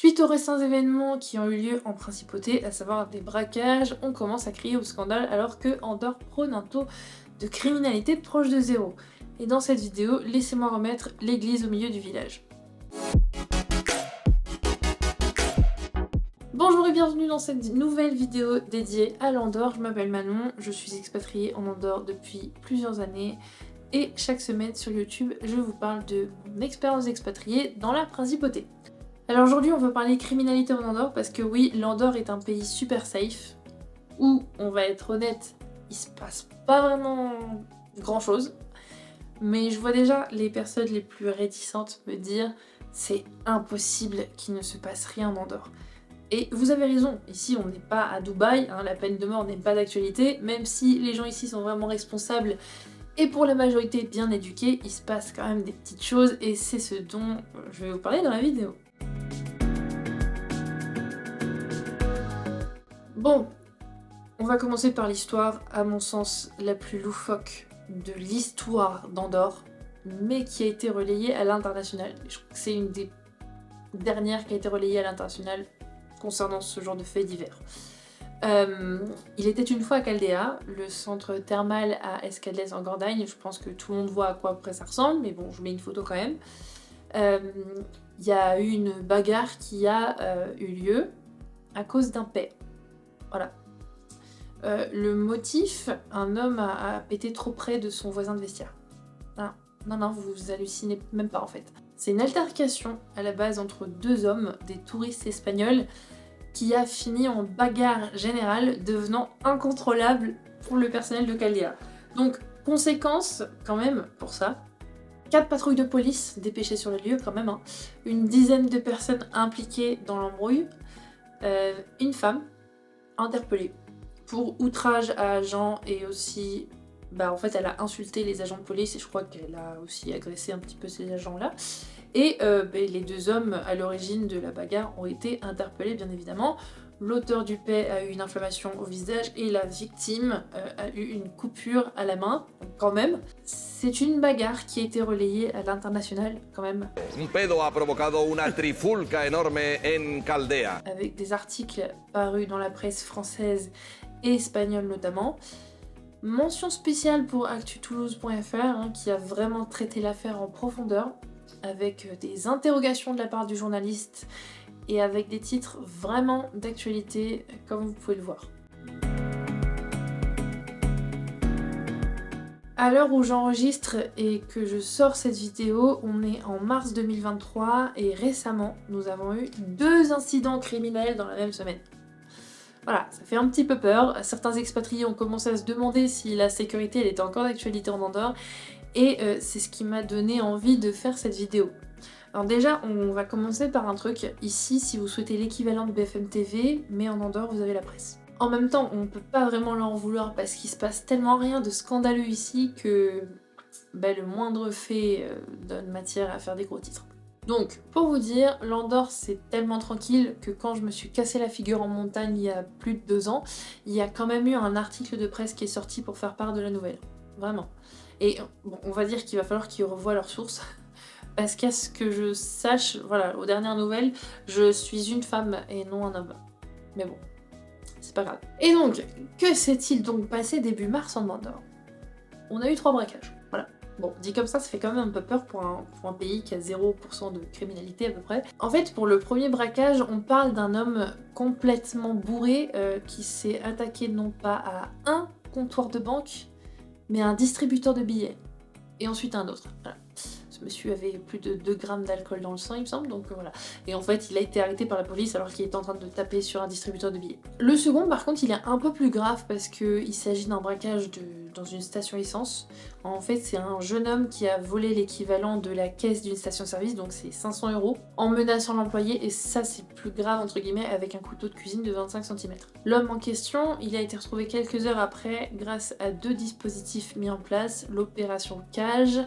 Suite aux récents événements qui ont eu lieu en principauté, à savoir des braquages, on commence à crier au scandale alors que Andorre prône un taux de criminalité proche de zéro. Et dans cette vidéo, laissez-moi remettre l'église au milieu du village. Bonjour et bienvenue dans cette nouvelle vidéo dédiée à l'Andorre. Je m'appelle Manon, je suis expatriée en Andorre depuis plusieurs années et chaque semaine sur YouTube, je vous parle de mon expérience d'expatriée dans la principauté. Alors aujourd'hui, on va parler criminalité en Andorre parce que oui, l'Andorre est un pays super safe où, on va être honnête, il se passe pas vraiment grand chose. Mais je vois déjà les personnes les plus réticentes me dire c'est impossible qu'il ne se passe rien en Andorre. Et vous avez raison, ici on n'est pas à Dubaï, la peine de mort n'est pas d'actualité, même si les gens ici sont vraiment responsables et pour la majorité bien éduqués, il se passe quand même des petites choses et c'est ce dont je vais vous parler dans la vidéo. Bon, on va commencer par l'histoire, à mon sens, la plus loufoque de l'histoire d'Andorre, mais qui a été relayée à l'international. Je crois que c'est une des dernières qui a été relayée à l'international concernant ce genre de faits divers. Il était une fois à Caldea, le centre thermal à Escaldes en Gordagne. Je pense que tout le monde voit à quoi après ça ressemble, mais bon, je mets une photo quand même. Il y a eu une bagarre qui a eu lieu à cause d'un paix. Voilà. Le motif, un homme a pété trop près de son voisin de vestiaire. Non, vous hallucinez même pas en fait. C'est une altercation à la base entre deux hommes, des touristes espagnols, qui a fini en bagarre générale, devenant incontrôlable pour le personnel de Caldea. Donc, conséquence quand même pour ça, 4 patrouilles de police dépêchées sur le lieu quand même, une dizaine de personnes impliquées dans l'embrouille, une femme interpellée pour outrage à agent et aussi, en fait elle a insulté les agents de police et je crois qu'elle a aussi agressé un petit peu ces agents-là. Et les deux hommes à l'origine de la bagarre ont été interpellés bien évidemment. L'auteur du paix a eu une inflammation au visage et la victime a eu une coupure à la main, donc quand même. C'est une bagarre qui a été relayée à l'international quand même. Un pedo ha provocado una trifulca enorme en Caldea. Avec des articles parus dans la presse française et espagnole notamment. Mention spéciale pour actutoulouse.fr qui a vraiment traité l'affaire en profondeur, avec des interrogations de la part du journaliste et avec des titres vraiment d'actualité, comme vous pouvez le voir. À l'heure où j'enregistre et que je sors cette vidéo, on est en mars 2023 et récemment, nous avons eu 2 incidents criminels dans la même semaine. Voilà, ça fait un petit peu peur. Certains expatriés ont commencé à se demander si la sécurité elle était encore d'actualité en Andorre et c'est ce qui m'a donné envie de faire cette vidéo. Alors déjà, on va commencer par un truc. Ici, si vous souhaitez l'équivalent de BFM TV, mais en Andorre, vous avez la presse. En même temps, on peut pas vraiment leur en vouloir parce qu'il se passe tellement rien de scandaleux ici que le moindre fait donne matière à faire des gros titres. Donc, pour vous dire, l'Andorre c'est tellement tranquille que quand je me suis cassé la figure en montagne il y a plus de 2 ans, il y a quand même eu un article de presse qui est sorti pour faire part de la nouvelle. Vraiment. Et bon, on va dire qu'il va falloir qu'ils revoient leurs sources. Parce qu'à ce que je sache, voilà, aux dernières nouvelles, je suis une femme et non un homme. Mais bon, c'est pas grave. Et donc, que s'est-il donc passé début mars en Andorre? On a eu 3 braquages, voilà. Bon, dit comme ça fait quand même un peu peur pour un pays qui a 0% de criminalité à peu près. En fait, pour le premier braquage, on parle d'un homme complètement bourré qui s'est attaqué non pas à un comptoir de banque, mais à un distributeur de billets. Et ensuite un autre, voilà. Ce monsieur avait plus de 2 grammes d'alcool dans le sang, il me semble, donc voilà. Et en fait, il a été arrêté par la police alors qu'il était en train de taper sur un distributeur de billets. Le second, par contre, il est un peu plus grave parce qu'il s'agit d'un braquage dans une station essence. En fait, c'est un jeune homme qui a volé l'équivalent de la caisse d'une station-service, donc c'est 500 €, en menaçant l'employé, et ça, c'est plus grave, entre guillemets, avec un couteau de cuisine de 25 cm. L'homme en question, il a été retrouvé quelques heures après grâce à 2 dispositifs mis en place, l'opération Cage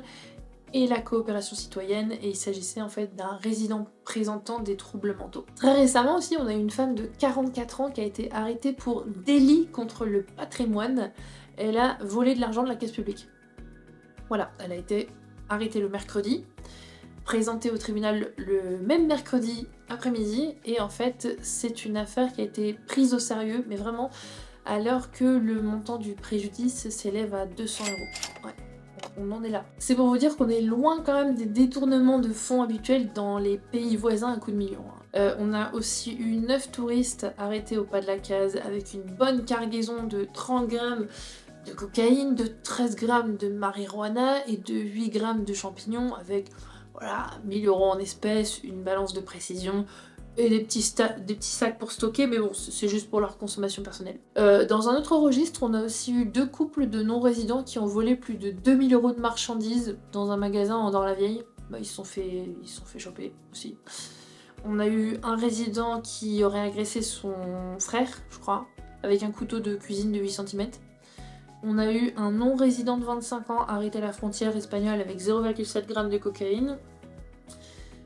et la coopération citoyenne, et il s'agissait en fait d'un résident présentant des troubles mentaux. Très récemment aussi, on a une femme de 44 ans qui a été arrêtée pour délit contre le patrimoine. Elle a volé de l'argent de la caisse publique. Voilà, elle a été arrêtée le mercredi. présenté au tribunal le même mercredi après-midi, et en fait c'est une affaire qui a été prise au sérieux, mais vraiment, alors que le montant du préjudice s'élève à 200 €. Ouais, on en est là. C'est pour vous dire qu'on est loin quand même des détournements de fonds habituels dans les pays voisins à coups de millions. On a aussi eu 9 touristes arrêtés au pas de la case avec une bonne cargaison de 30 grammes de cocaïne, de 13 grammes de marijuana et de 8 grammes de champignons avec, voilà, 1000 € en espèces, une balance de précision et des petits sacs pour stocker, mais bon, c'est juste pour leur consommation personnelle. Dans un autre registre, on a aussi eu 2 couples de non-résidents qui ont volé plus de 2000 € de marchandises dans un magasin en Andorre-la-Vieille. Bah, ils se sont fait choper aussi. On a eu un résident qui aurait agressé son frère, je crois, avec un couteau de cuisine de 8 cm. On a eu un non-résident de 25 ans arrêté à la frontière espagnole avec 0,7 g de cocaïne.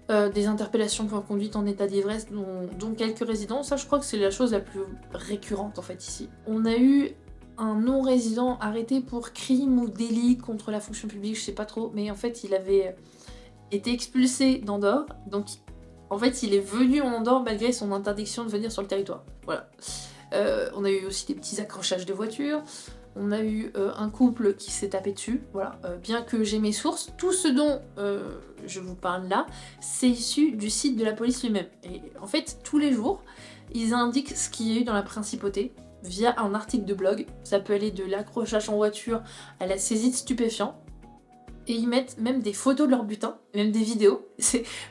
Des interpellations pour conduite en état d'ivresse, dont quelques résidents. Ça, je crois que c'est la chose la plus récurrente en fait ici. On a eu un non-résident arrêté pour crime ou délit contre la fonction publique, je sais pas trop, mais en fait il avait été expulsé d'Andorre, donc en fait il est venu en Andorre malgré son interdiction de venir sur le territoire. Voilà. On a eu aussi des petits accrochages de voitures. On a eu un couple qui s'est tapé dessus, voilà. Bien que j'ai mes sources, tout ce dont je vous parle là, c'est issu du site de la police lui-même. Et en fait, tous les jours, ils indiquent ce qu'il y a eu dans la principauté via un article de blog. Ça peut aller de l'accrochage en voiture à la saisie de stupéfiants. Et ils mettent même des photos de leur butin, même des vidéos.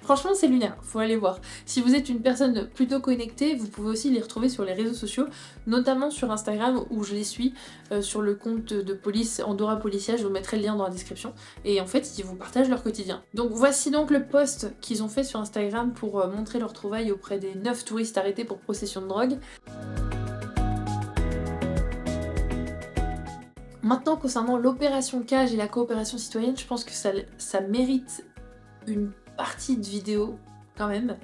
Franchement, c'est lunaire, faut aller voir. Si vous êtes une personne plutôt connectée, vous pouvez aussi les retrouver sur les réseaux sociaux, notamment sur Instagram où je les suis, sur le compte de police Andorra Policia, je vous mettrai le lien dans la description. Et en fait, ils vous partagent leur quotidien. Donc voici donc le post qu'ils ont fait sur Instagram pour montrer leur trouvaille auprès des 9 touristes arrêtés pour possession de drogue. Maintenant, concernant l'opération Cage et la coopération citoyenne, je pense que ça mérite une partie de vidéo quand même.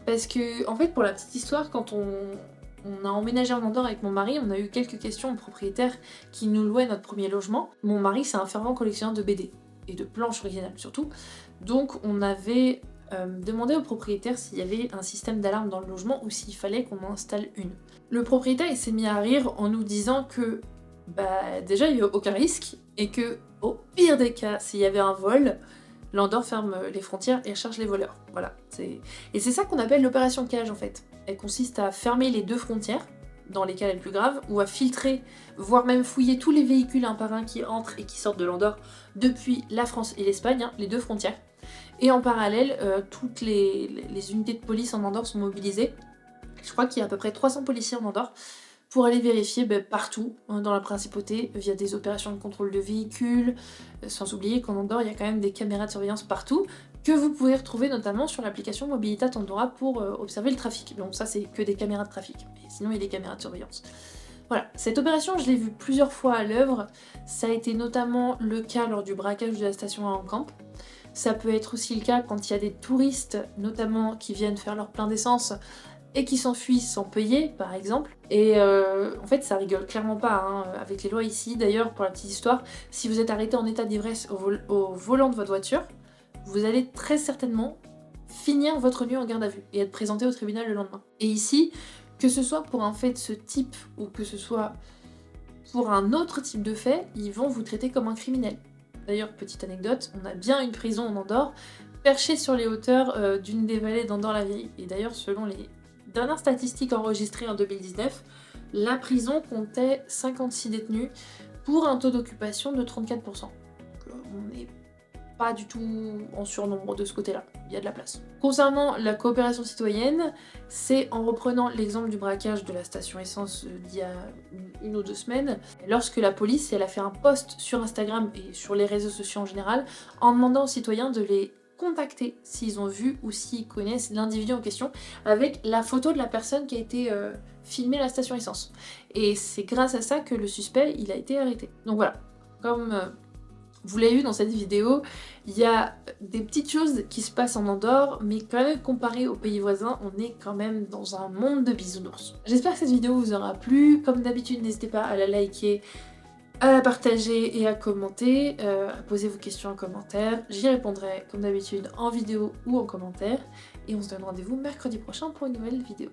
Parce que, en fait, pour la petite histoire, quand on a emménagé en Andorre avec mon mari, on a eu quelques questions aux propriétaires qui nous louaient notre premier logement. Mon mari, c'est un fervent collectionneur de BD, et de planches originales surtout. Donc on avait demandé au propriétaire s'il y avait un système d'alarme dans le logement ou s'il fallait qu'on en installe une. Le propriétaire, il s'est mis à rire en nous disant que déjà il n'y a aucun risque et que au pire des cas, s'il y avait un vol, l'Andorre ferme les frontières et cherche les voleurs. Voilà. Et c'est ça qu'on appelle l'opération Cage en fait. Elle consiste à fermer les 2 frontières, dans les cas les plus graves, ou à filtrer, voire même fouiller tous les véhicules un par un qui entrent et qui sortent de l'Andorre depuis la France et l'Espagne, hein, les 2 frontières. Et en parallèle, toutes les unités de police en Andorre sont mobilisées. Je crois qu'il y a à peu près 300 policiers en Andorre pour aller vérifier partout dans la principauté via des opérations de contrôle de véhicules, sans oublier qu'en Andorre il y a quand même des caméras de surveillance partout que vous pouvez retrouver notamment sur l'application Mobilitat Andorra pour observer le trafic. Bon, ça c'est que des caméras de trafic, mais sinon il y a des caméras de surveillance. Voilà, cette opération je l'ai vue plusieurs fois à l'œuvre, ça a été notamment le cas lors du braquage de la station à Encamp. Ça peut être aussi le cas quand il y a des touristes notamment qui viennent faire leur plein d'essence et qui s'enfuient sans payer, par exemple. Et en fait, ça rigole clairement pas hein, avec les lois ici. D'ailleurs, pour la petite histoire, si vous êtes arrêté en état d'ivresse au volant de votre voiture, vous allez très certainement finir votre nuit en garde à vue et être présenté au tribunal le lendemain. Et ici, que ce soit pour un fait de ce type ou que ce soit pour un autre type de fait, ils vont vous traiter comme un criminel. D'ailleurs, petite anecdote, on a bien une prison en Andorre, perchée sur les hauteurs d'une des vallées d'Andorre-la-Vieille. Et d'ailleurs, selon les dernières statistiques enregistrées en 2019, la prison comptait 56 détenus pour un taux d'occupation de 34%. Donc, on n'est pas du tout en surnombre de ce côté-là, il y a de la place. Concernant la coopération citoyenne, c'est en reprenant l'exemple du braquage de la station essence d'il y a une ou 2 semaines, lorsque la police elle a fait un post sur Instagram et sur les réseaux sociaux en général, en demandant aux citoyens de les contacter s'ils ont vu ou s'ils connaissent l'individu en question avec la photo de la personne qui a été filmée à la station essence. Et c'est grâce à ça que le suspect il a été arrêté. Donc voilà, comme vous l'avez vu dans cette vidéo, il y a des petites choses qui se passent en Andorre, mais quand même comparé aux pays voisins, on est quand même dans un monde de bisounours. J'espère que cette vidéo vous aura plu. Comme d'habitude, n'hésitez pas à la liker à la partager et à commenter, à poser vos questions en commentaire. J'y répondrai comme d'habitude en vidéo ou en commentaire. Et on se donne rendez-vous mercredi prochain pour une nouvelle vidéo.